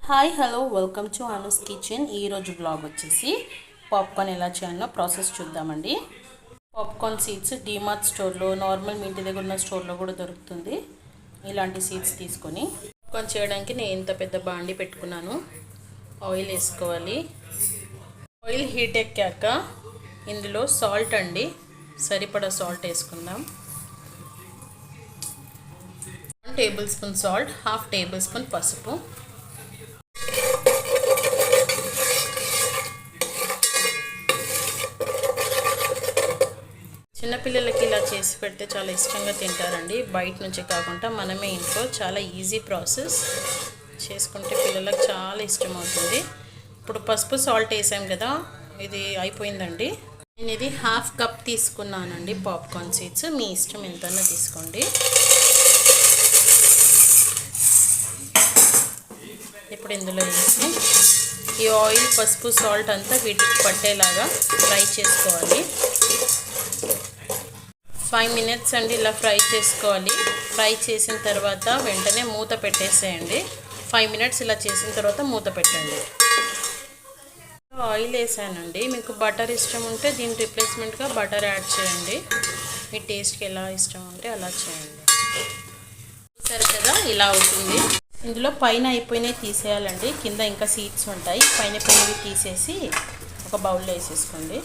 Hi hello welcome to Anu's kitchen. ఈరోజు blog వచ్చేసి popcorn ఎలా చేయాలో ప్రాసెస్ చూద్దామండి. పాప్కార్న్ సీడ్స్ డీమార్ట్ స్టోర్లో, నార్మల్ మీ ఇంటి దగ్గర ఉన్న స్టోర్లో కూడా దొరుకుతుంది. ఇలాంటి సీడ్స్ తీసుకొని పాప్కార్న్ చేయడానికి నేను ఇంత పెద్ద బాండి పెట్టుకున్నాను. ఆయిల్ వేసుకోవాలి. ఆయిల్ హీట్ ఎక్కాక ఇందులో సాల్ట్ అండి, సరిపడా సాల్ట్ వేసుకుందాం. 1 table spoon salt, 1/2 table spoon పసుపు. చిన్నపిల్లలకి ఇలా చేసి పెడితే చాలా ఇష్టంగా తింటారండి. బయట నుంచి కాకుండా మనమే ఇంట్లో చాలా ఈజీ ప్రాసెస్ చేసుకుంటే పిల్లలకు చాలా ఇష్టం అవుతుంది. ఇప్పుడు పసుపు సాల్ట్ వేసాం కదా, ఇది అయిపోయిందండి. నేను ఇది 1/2 కప్ తీసుకున్నానండి పాప్కార్న్ సీడ్స్. మీ ఇష్టం ఎంతైనా తీసుకోండి. ఇప్పుడు ఇందులో వేసి ఈ ఆయిల్, పసుపు, సాల్ట్ అంతా వీటికి పట్టేలాగా ఫ్రై చేసుకోవాలి. 5 మినిట్స్ అండి ఇలా ఫ్రై చేసుకోవాలి. ఫ్రై చేసిన తర్వాత వెంటనే మూత పెట్టేసేయండి. 5 మినిట్స్ ఇలా చేసిన తర్వాత మూత పెట్టండి. ఆయిల్ వేసానండి. మీకు బటర్ ఇష్టం ఉంటే దీని రిప్లేస్మెంట్గా బటర్ యాడ్ చేయండి. మీ టేస్ట్కి ఎలా ఇష్టం ఉంటే అలా చేయండి. సరే కదా, ఇలా అవుతుంది. ఇందులో పైన అయిపోయినవి తీసేయాలండి. కింద ఇంకా సీడ్స్ ఉంటాయి. పైన తీసేసి ఒక బౌల్లో వేసేసుకోండి.